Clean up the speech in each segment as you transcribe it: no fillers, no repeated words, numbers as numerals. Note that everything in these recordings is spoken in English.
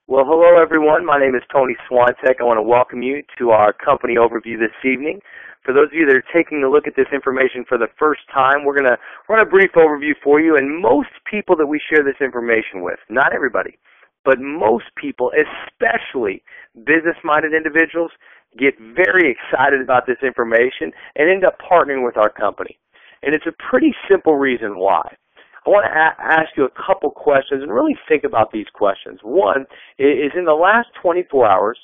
Well, hello everyone. My name is Tony Swantek. I want to welcome you to our company overview this evening. For those of you that are taking a look at this information for the first time, we're going to run a brief overview for you. And most people that we share this information with, not everybody, but most people, especially business-minded individuals, get very excited about this information and end up partnering with our company. And it's a pretty simple reason why. I want to ask you a couple questions and really think about these questions. One is, in the last 24 hours,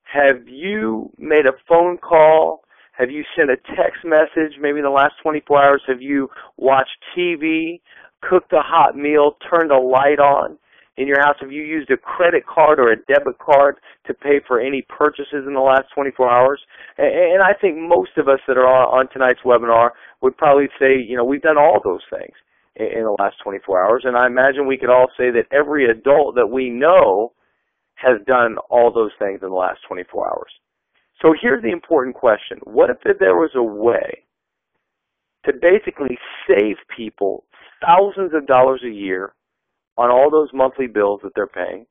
have you made a phone call? Have you sent a text message? Maybe in the last 24 hours, have you watched TV, cooked a hot meal, turned a light on in your house? Have you used a credit card or a debit card to pay for any purchases in the last 24 hours? And I think most of us that are on tonight's webinar would probably say, you know, we've done all those things in the last 24 hours, and I imagine we could all say that every adult that we know has done all those things in the last 24 hours. So here's the important question. What if there was a way to basically save people thousands of dollars a year on all those monthly bills that they're paying,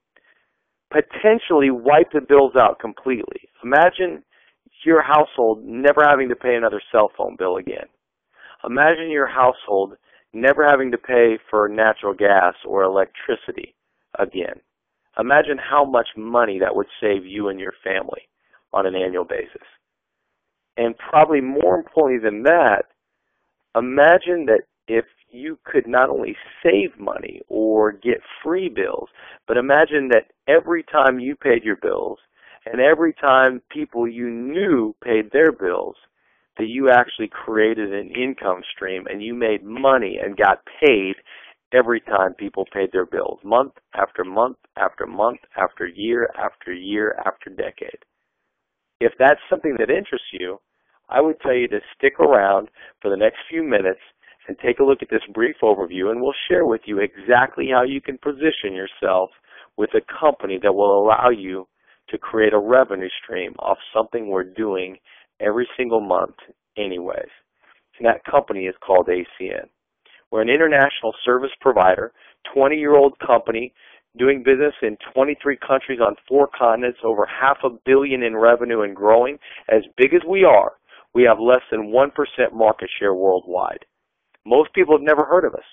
potentially wipe the bills out completely? Imagine your household never having to pay another cell phone bill again. Imagine your household never having to pay for natural gas or electricity again. Imagine how much money that would save you and your family on an annual basis. And probably more importantly than that, imagine that if you could not only save money or get free bills, but imagine that every time you paid your bills and every time people you knew paid their bills, that you actually created an income stream and you made money and got paid every time people paid their bills, month after month after month after year after year after decade. If that's something that interests you, I would tell you to stick around for the next few minutes and take a look at this brief overview, and we'll share with you exactly how you can position yourself with a company that will allow you to create a revenue stream off something we're doing every single month anyways. And that company is called ACN. We're an international service provider, 20-year-old company doing business in 23 countries on 4 continents, over $500 million in revenue and growing. As big as we are, we have less than 1% market share worldwide. Most people have never heard of us.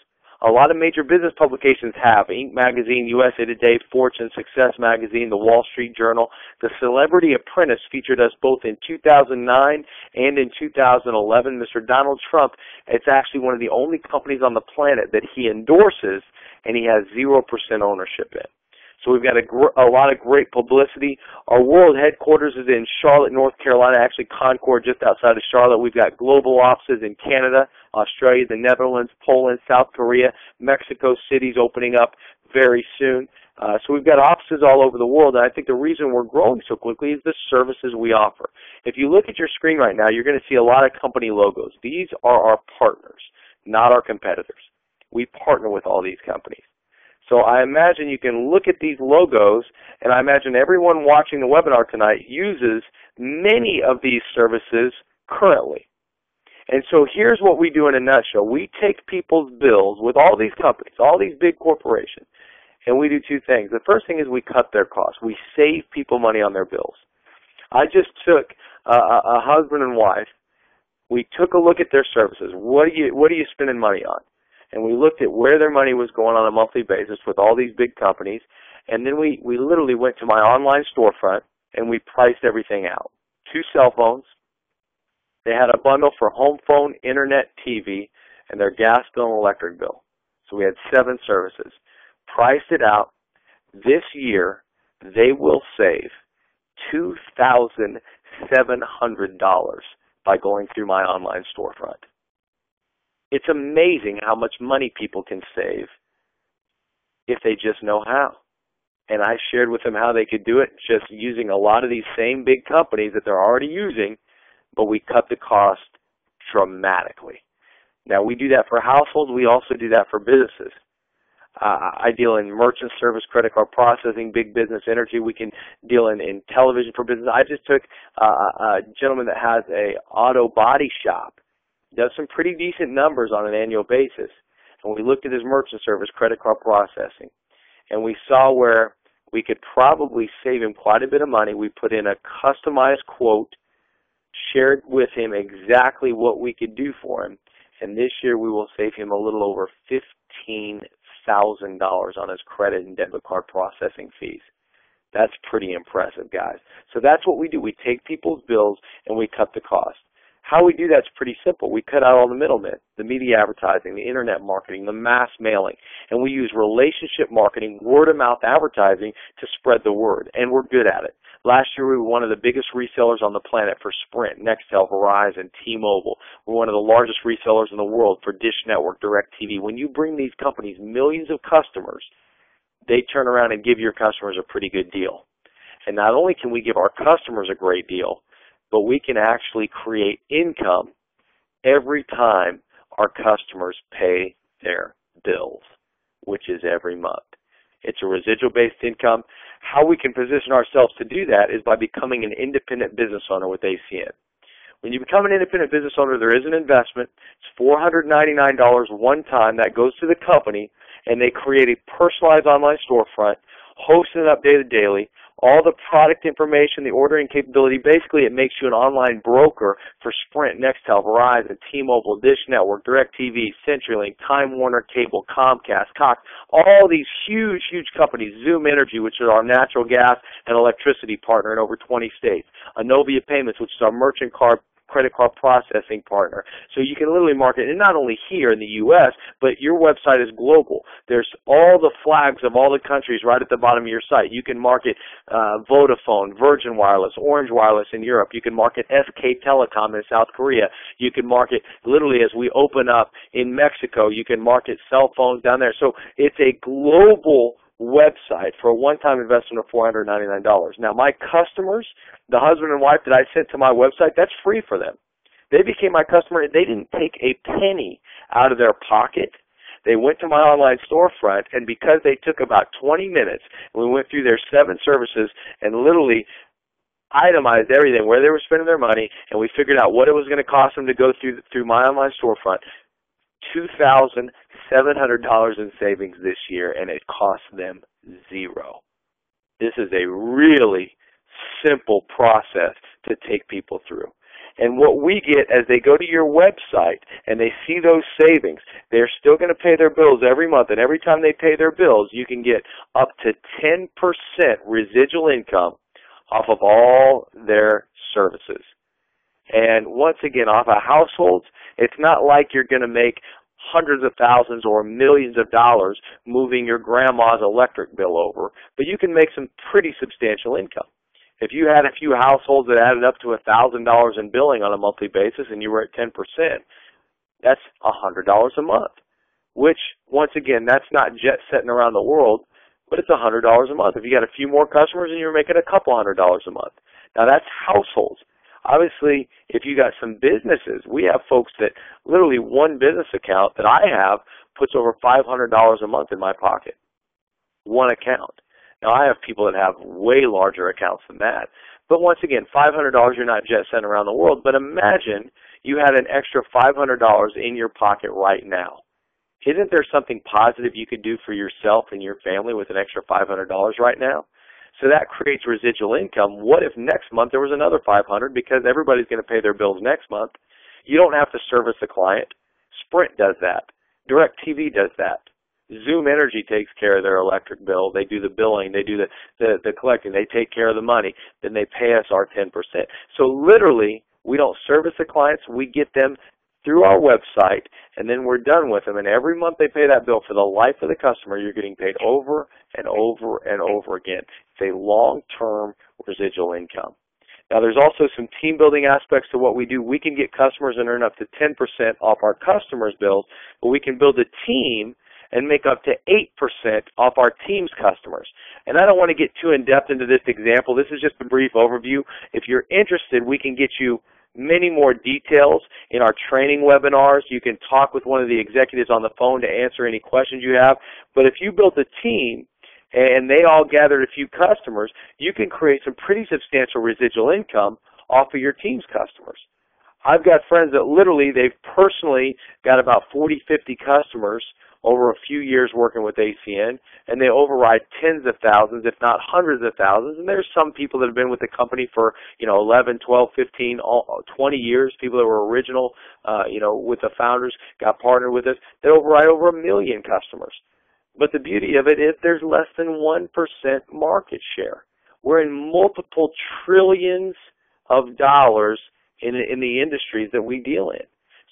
A lot of major business publications have. Inc. Magazine, USA Today, Fortune, Success Magazine, The Wall Street Journal. The Celebrity Apprentice featured us both in 2009 and in 2011. Mr. Donald Trump, it's actually one of the only companies on the planet that he endorses and he has 0% ownership in. So we've got a lot of great publicity. Our world headquarters is in Charlotte, North Carolina, actually Concord, just outside of Charlotte. We've got global offices in Canada, Australia, the Netherlands, Poland, South Korea, Mexico City's opening up very soon. So we've got offices all over the world, and I think the reason we're growing so quickly is the services we offer. If you look at your screen right now, you're going to see a lot of company logos. These are our partners, not our competitors. We partner with all these companies. So I imagine you can look at these logos, and I imagine everyone watching the webinar tonight uses many of these services currently. And so here's what we do in a nutshell. We take people's bills with all these companies, all these big corporations, and we do 2 things. The first thing is we cut their costs. We save people money on their bills. I just took a husband and wife. We took a look at their services. What are you spending money on? And we looked at where their money was going on a monthly basis with all these big companies. And then we literally went to my online storefront and we priced everything out. 2 cell phones. They had a bundle for home phone, internet, TV, and their gas bill and electric bill. So we had 7 services. Priced it out. This year, they will save $2,700 by going through my online storefront. It's amazing how much money people can save if they just know how. And I shared with them how they could do it just using a lot of these same big companies that they're already using, but we cut the cost dramatically. Now, we do that for households. We also do that for businesses. I deal in merchant service, credit card processing, big business energy. We can deal in television for business. I just took a gentleman that has a auto body shop. Does some pretty decent numbers on an annual basis. And we looked at his merchant service, credit card processing. And we saw where we could probably save him quite a bit of money. We put in a customized quote, shared with him exactly what we could do for him, and this year we will save him a little over $15,000 on his credit and debit card processing fees. That's pretty impressive, guys. So that's what we do. We take people's bills and we cut the cost. How we do that's pretty simple. We cut out all the middlemen, the media advertising, the internet marketing, the mass mailing, and we use relationship marketing, word-of-mouth advertising to spread the word, and we're good at it. Last year, we were one of the biggest resellers on the planet for Sprint, Nextel, Verizon, T-Mobile. We're one of the largest resellers in the world for Dish Network, DirecTV. When you bring these companies millions of customers, they turn around and give your customers a pretty good deal. And not only can we give our customers a great deal, but we can actually create income every time our customers pay their bills, which is every month. It's a residual-based income. How we can position ourselves to do that is by becoming an independent business owner with ACN. When you become an independent business owner, there is an investment. It's $499 one time that goes to the company, and they create a personalized online storefront, hosted and updated daily, all the product information, the ordering capability. Basically, it makes you an online broker for Sprint, Nextel, Verizon, T-Mobile, Dish Network, DirecTV, CenturyLink, Time Warner Cable, Comcast, Cox, all these huge, huge companies, Zoom Energy, which is our natural gas and electricity partner in over 20 states, Inovia Payments, which is our merchant credit card processing partner. So you can literally market, and not only here in the U.S., but your website is global. There's all the flags of all the countries right at the bottom of your site. You can market Vodafone, Virgin Wireless, Orange Wireless in Europe. You can market SK Telecom in South Korea. You can market, literally as we open up in Mexico, you can market cell phones down there. So it's a global website for a one-time investment of $499. Now, my customers, the husband and wife that I sent to my website, that's free for them. They became my customer. They didn't take a penny out of their pocket. They went to my online storefront, and because they took about 20 minutes, we went through their 7 services and literally itemized everything, where they were spending their money, and we figured out what it was going to cost them to go through my online storefront. $2,700 in savings this year, and it cost them $0. This is a really simple process to take people through. And what we get as they go to your website and they see those savings, they're still going to pay their bills every month, and every time they pay their bills, you can get up to 10% residual income off of all their services. And once again, off of households, it's not like you're going to make hundreds of thousands or millions of dollars moving your grandma's electric bill over, but you can make some pretty substantial income. If you had a few households that added up to $1,000 in billing on a monthly basis and you were at 10%, that's $100 a month, which, once again, that's not jet setting around the world, but it's $100 a month. If you got a few more customers and you're making a couple $100 a month. Now, that's households. Obviously, if you got some businesses, we have folks that literally one business account that I have puts over $500 a month in my pocket. One account. Now, I have people that have way larger accounts than that. But once again, $500, you're not jet setting around the world. But imagine you had an extra $500 in your pocket right now. Isn't there something positive you could do for yourself and your family with an extra $500 right now? So that creates residual income. What if next month there was another $500 because everybody's going to pay their bills next month? You don't have to service the client. Sprint does that. DirecTV does that. Zoom Energy takes care of their electric bill. They do the billing. They do the collecting. They take care of the money. Then they pay us our 10%. So literally, we don't service the clients. We get them through our website, and then we're done with them. And every month they pay that bill for the life of the customer. You're getting paid over and over and over again. It's a long-term residual income. Now, there's also some team-building aspects to what we do. We can get customers and earn up to 10% off our customers' bills, but we can build a team and make up to 8% off our team's customers. And I don't want to get too in-depth into this example. This is just a brief overview. If you're interested, we can get you many more details in our training webinars. You can talk with one of the executives on the phone to answer any questions you have. But if you built a team and they all gathered a few customers, you can create some pretty substantial residual income off of your team's customers. I've got friends that literally, they've personally got about 40, 50 customers over a few years working with ACN, and they override tens of thousands, if not hundreds of thousands. And there's some people that have been with the company for 11, 12, 15, 20 years, people that were original, with the founders, got partnered with us, that override over 1 million customers. But the beauty of it is there's less than 1% market share. We're in multiple trillions of dollars in the industries that we deal in.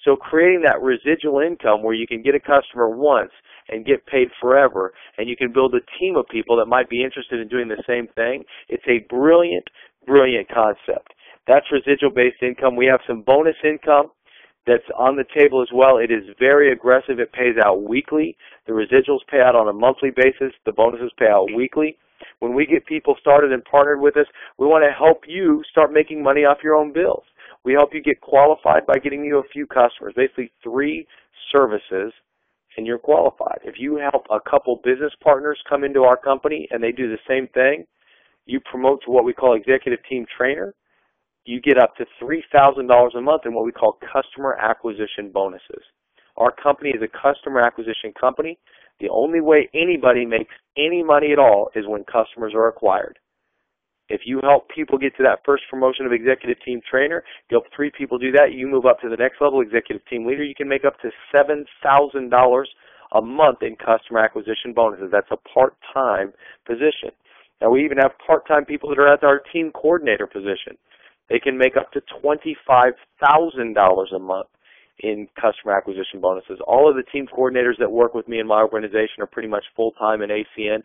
So creating that residual income where you can get a customer once and get paid forever, and you can build a team of people that might be interested in doing the same thing, it's a brilliant, brilliant concept. That's residual-based income. We have some bonus income that's on the table as well. It is very aggressive. It pays out weekly. The residuals pay out on a monthly basis. The bonuses pay out weekly. When we get people started and partnered with us, we want to help you start making money off your own bills. We help you get qualified by getting you a few customers, basically 3 services, and you're qualified. If you help a couple business partners come into our company and they do the same thing, you promote to what we call executive team trainer, you get up to $3,000 a month in what we call customer acquisition bonuses. Our company is a customer acquisition company. The only way anybody makes any money at all is when customers are acquired. If you help people get to that first promotion of executive team trainer, you help 3 people do that, you move up to the next level, executive team leader, you can make up to $7,000 a month in customer acquisition bonuses. That's a part-time position. Now, we even have part-time people that are at our team coordinator position. They can make up to $25,000 a month in customer acquisition bonuses. All of the team coordinators that work with me in my organization are pretty much full-time in ACN.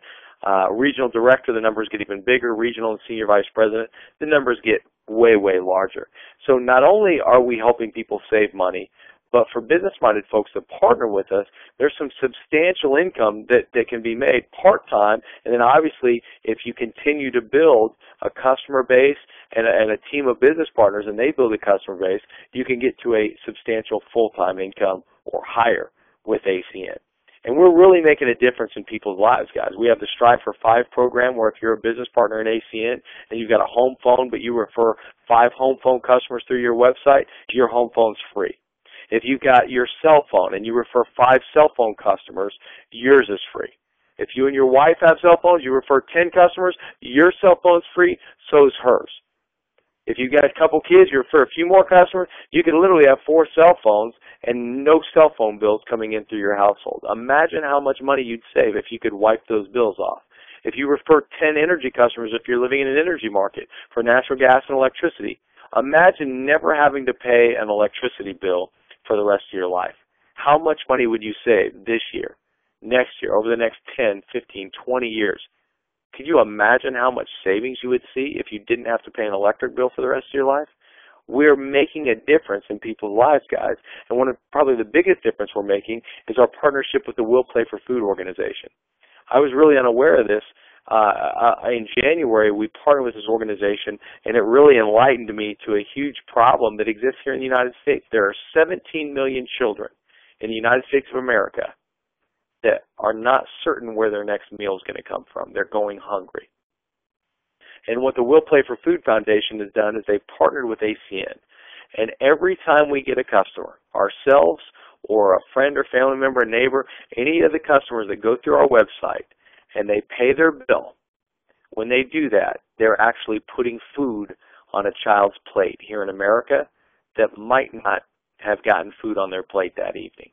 Regional director, the numbers get even bigger. Regional and senior vice president, the numbers get way, way larger. So not only are we helping people save money, but for business-minded folks that partner with us, there's some substantial income that can be made part-time. And then obviously, if you continue to build a customer base and a team of business partners and they build a customer base, you can get to a substantial full-time income or higher with ACN. And we're really making a difference in people's lives, guys. We have the Strive for 5 program where if you're a business partner in ACN and you've got a home phone but you refer 5 home phone customers through your website, your home phone's free. If you've got your cell phone and you refer 5 cell phone customers, yours is free. If you and your wife have cell phones, you refer 10 customers, your cell phone's free, so is hers. If you've got a couple kids, you refer a few more customers, you can literally have 4 cell phones and no cell phone bills coming in through your household. Imagine how much money you'd save if you could wipe those bills off. If you refer 10 energy customers, if you're living in an energy market for natural gas and electricity, imagine never having to pay an electricity bill for the rest of your life. How much money would you save this year, next year, over the next 10, 15, 20 years? Could you imagine how much savings you would see if you didn't have to pay an electric bill for the rest of your life? We're making a difference in people's lives, guys. And one of probably the biggest difference we're making is our partnership with the Will Play for Food organization. I was really unaware of this. In January, we partnered with this organization, and it really enlightened me to a huge problem that exists here in the United States. There are 17 million children in the United States of America that are not certain where their next meal is going to come from. They're going hungry. And what the Will Play for Food Foundation has done is they've partnered with ACN. And every time we get a customer, ourselves or a friend or family member, a neighbor, any of the customers that go through our website, and they pay their bill, when they do that, they're actually putting food on a child's plate here in America that might not have gotten food on their plate that evening.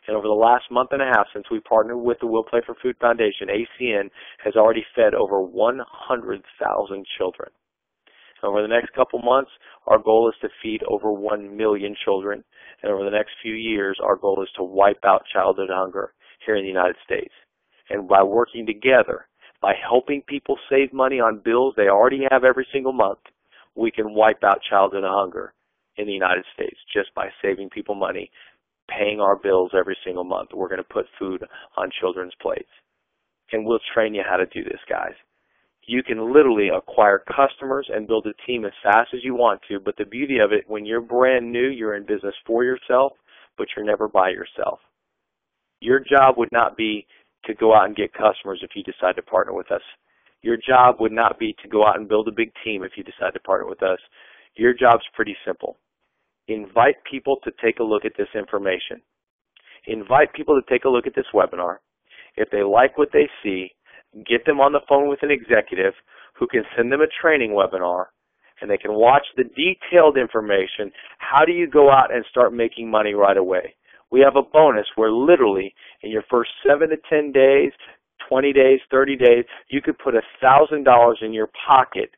And over the last month and a half since we partnered with the Will Play for Food Foundation, ACN has already fed over 100,000 children. Over the next couple months, our goal is to feed over 1 million children. And over the next few years, our goal is to wipe out childhood hunger here in the United States. And by working together, by helping people save money on bills they already have every single month, we can wipe out childhood hunger in the United States just by saving people money, paying our bills every single month. We're going to put food on children's plates. And we'll train you how to do this, guys. You can literally acquire customers and build a team as fast as you want to, but the beauty of it, when you're brand new, you're in business for yourself, but you're never by yourself. Your job would not be to go out and get customers if you decide to partner with us. Your job would not be to go out and build a big team if you decide to partner with us. Your job's pretty simple. Invite people to take a look at this information. invite people to take a look at this webinar. If they like what they see, get them on the phone with an executive who can send them a training webinar, and they can watch the detailed information. How do you go out and start making money right away? We have a bonus where literally in your first 7 to 10 days, 20 days, 30 days, you could put $1,000 in your pocket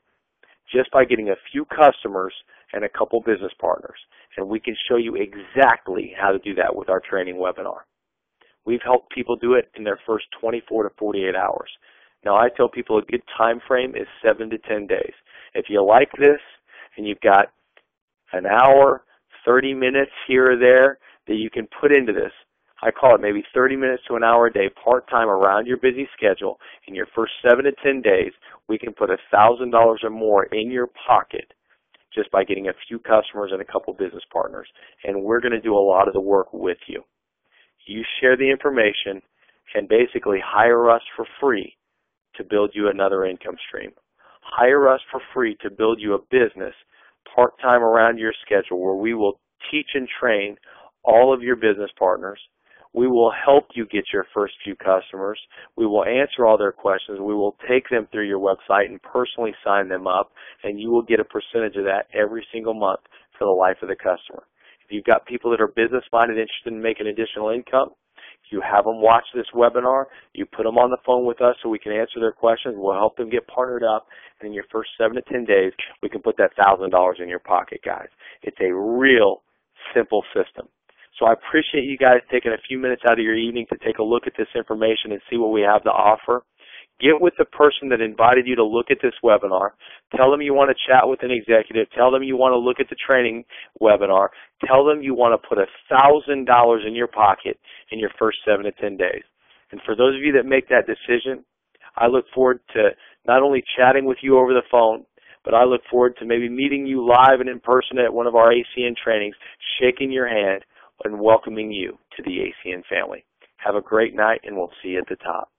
just by getting a few customers and a couple business partners. And we can show you exactly how to do that with our training webinar. We've helped people do it in their first 24 to 48 hours. Now, I tell people a good time frame is 7 to 10 days. If you like this and you've got an hour, 30 minutes here or there that you can put into this, I call it maybe 30 minutes to an hour a day part-time around your busy schedule. In your first 7 to 10 days, we can put $1,000 or more in your pocket just by getting a few customers and a couple business partners. And we're going to do a lot of the work with you. You share the information and basically hire us for free to build you another income stream. Hire us for free to build you a business part-time around your schedule where we will teach and train all of your business partners. We will help you get your first few customers. We will answer all their questions. We will take them through your website and personally sign them up, and you will get a percentage of that every single month for the life of the customer. If you've got people that are business-minded, interested in making additional income, you have them watch this webinar, you put them on the phone with us so we can answer their questions, we'll help them get partnered up, and in your first 7 to 10 days, we can put that $1,000 in your pocket, guys. It's a real simple system. So I appreciate you guys taking a few minutes out of your evening to take a look at this information and see what we have to offer. Get with the person that invited you to look at this webinar. Tell them you want to chat with an executive. Tell them you want to look at the training webinar. Tell them you want to put $1,000 in your pocket in your first 7 to 10 days. And for those of you that make that decision, I look forward to not only chatting with you over the phone, but I look forward to maybe meeting you live and in person at one of our ACN trainings, shaking your hand, and welcoming you to the ACN family. Have a great night, and we'll see you at the top.